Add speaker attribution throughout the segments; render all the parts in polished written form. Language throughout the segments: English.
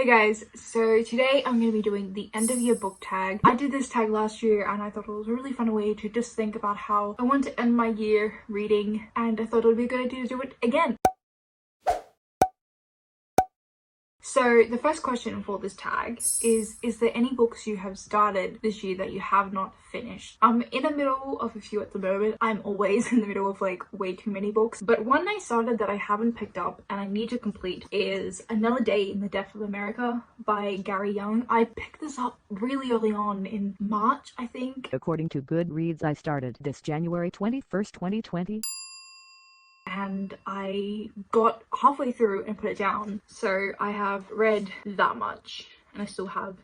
Speaker 1: Hey guys, so today I'm going to be doing the end of year book tag. I did this tag last year and I thought it was a really fun way to just think about how I want to end my year reading, and I thought it would be a good idea to do it again. So the first question for this tag is there any books you have started this year that you have not finished? I'm in the middle of a few at the moment. I'm always in the middle of like way too many books, but one I started that I haven't picked up and I need to complete is Another Day in the Death of America by Gary Young. I picked this up really early on in March, I think.
Speaker 2: According to Goodreads, I started this January 21st, 2020.
Speaker 1: And I got halfway through and put it down. So I have read that much and I still have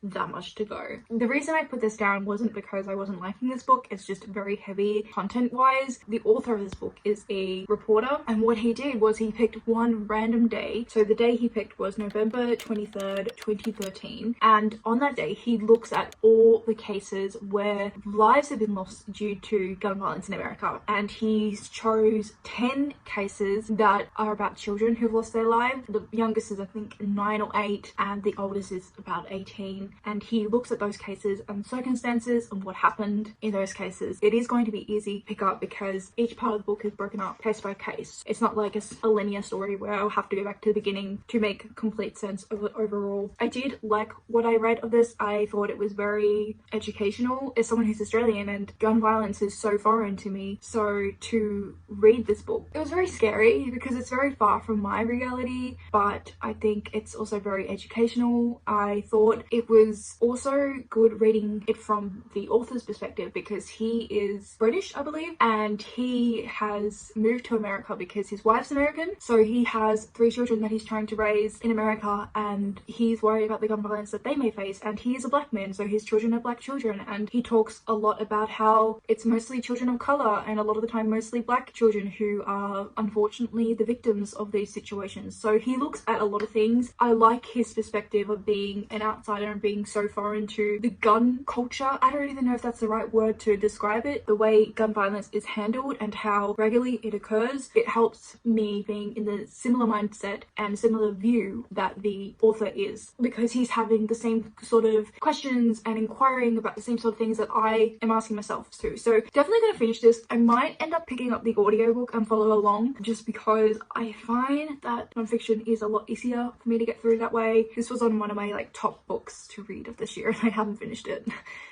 Speaker 1: that much to go. The reason I put this down wasn't because I wasn't liking this book, it's just very heavy content wise. The author of this book is a reporter, and what he did was he picked one random day. So the day he picked was November 23rd, 2013, and on that day he looks at all the cases where lives have been lost due to gun violence in America, and he chose 10 cases that are about children who've lost their lives. The youngest is I think 9 or 8 and the oldest is about 18. And he looks at those cases and circumstances and what happened in those cases. It is going to be easy to pick up because each part of the book is broken up case by case. It's not like a linear story where I'll have to go back to the beginning to make complete sense of it overall. I did like what I read of this. I thought it was very educational. As someone who's Australian and gun violence is so foreign to me, so to read this book, it was very scary because it's very far from my reality, but I think it's also very educational. I thought it was also good reading it from the author's perspective because he is British, I believe, and he has moved to America because his wife's American. So he has 3 children that he's trying to raise in America, and he's worried about the gun violence that they may face, and he is a black man, so his children are black children, and he talks a lot about how it's mostly children of color and a lot of the time mostly black children who are unfortunately the victims of these situations. So he looks at a lot of things. I like his perspective of being an outsider and being so foreign to the gun culture. I don't even know if that's the right word to describe it. The way gun violence is handled and how regularly it occurs, it helps me being in the similar mindset and similar view that the author is, because he's having the same sort of questions and inquiring about the same sort of things that I am asking myself too. So definitely gonna finish this. I might end up picking up the audiobook and follow along just because I find that nonfiction is a lot easier for me to get through that way. This was on one of my like top books to read of this year and I haven't finished it,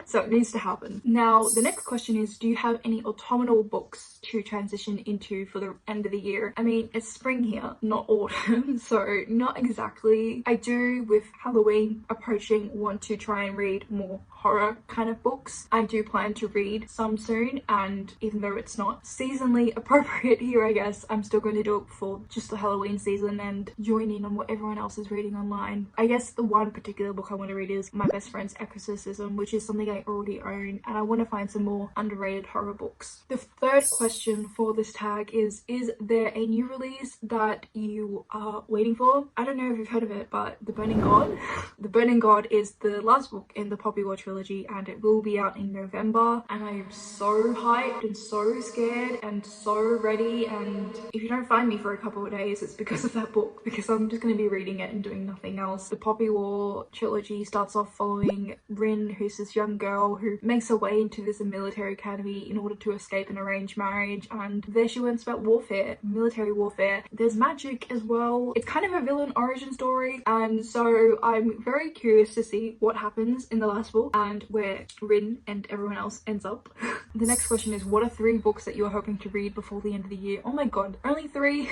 Speaker 1: so it needs to happen. Now the next question is, do you have any autumnal books to transition into for the end of the year? I mean, it's spring here, not autumn, so not exactly. I do, with Halloween approaching, want to try and read more horror kind of books. I do plan to read some soon, and even though it's not seasonally appropriate here, I guess I'm still going to do it for just the Halloween season and join in on what everyone else is reading online. I guess the one particular book I want to read is My Best Friend's Exorcism, which is something I already own, and I want to find some more underrated horror books. The third question for this tag is there a new release that you are waiting for? I don't know if you've heard of it, but The Burning God. The Burning God is the last book in the Poppy War trilogy, and it will be out in November, and I am so hyped and so scared and so ready, and if you don't find me for a couple of days, it's because of that book, because I'm just going to be reading it and doing nothing else. The Poppy War trilogy starts off following Rin, who's this young girl who makes her way into this military academy in order to escape an arranged marriage, and there she learns about warfare, military warfare. There's magic as well. It's kind of a villain origin story, and so I'm very curious to see what happens in the last book and where Rin and everyone else ends up. The next question is, what are 3 books that you are hoping to read before the end of the year? Oh my god, only 3?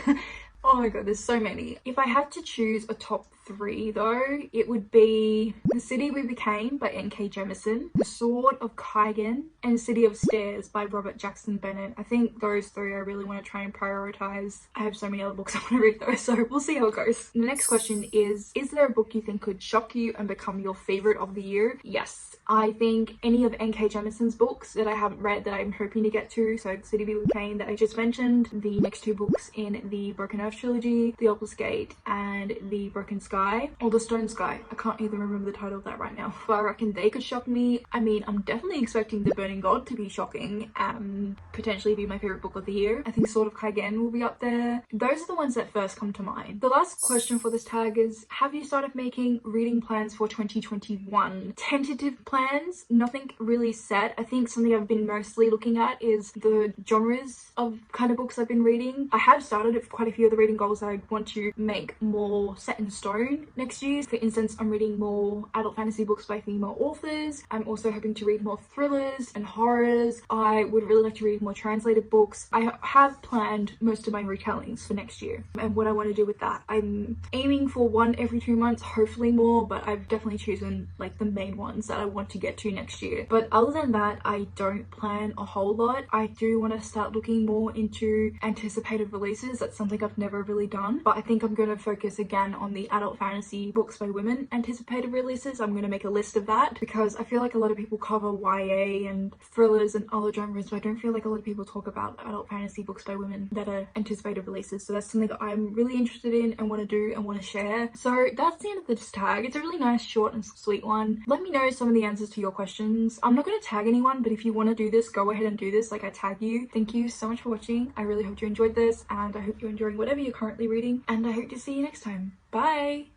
Speaker 1: Oh my god, there's so many. If I had to choose a top 3 though, it would be The City We Became by N.K. Jemisin, The Sword of Kaigen, and City of Stairs by Robert Jackson Bennett. I think those 3 I really want to try and prioritize. I have so many other books I want to read though, so we'll see how it goes. The next question is there a book you think could shock you and become your favorite of the year? Yes. I think any of N.K. Jemisin's books that I haven't read that I'm hoping to get to, so The City We Became that I just mentioned, the next 2 books in the Broken Earth Rush trilogy, The Obelisk, and The Broken Sky, or The Stone Sky. I can't even remember the title of that right now, but I reckon they could shock me. I mean, I'm definitely expecting The Burning God to be shocking and potentially be my favorite book of the year. I think Sword of Kaigen will be up there. Those are the ones that first come to mind. The last question for this tag is, have you started making reading plans for 2021? Tentative plans, nothing really set. I think something I've been mostly looking at is the genres of kind of books I've been reading. I have started quite a few of the reading goals I want to make more set in stone next year. For instance, I'm reading more adult fantasy books by female authors. I'm also hoping to read more thrillers and horrors. I would really like to read more translated books. I have planned most of my retellings for next year and what I want to do with that. I'm aiming for one every 2 months, hopefully more, but I've definitely chosen like the main ones that I want to get to next year. But other than that, I don't plan a whole lot. I do want to start looking more into anticipated releases. That's something I've never really done, but I think I'm going to focus again on the adult fantasy books by women anticipated releases. I'm going to make a list of that because I feel like a lot of people cover YA and thrillers and other genres, but I don't feel like a lot of people talk about adult fantasy books by women that are anticipated releases. So that's something that I'm really interested in and want to do and want to share. So that's the end of this tag. It's a really nice, short and sweet one. Let me know some of the answers to your questions. I'm not going to tag anyone, but if you want to do this, go ahead and do this. Like, I tag you. Thank you so much for watching. I really hope you enjoyed this, and I hope you're enjoying whatever you're currently reading, and I hope to see you next time. Bye!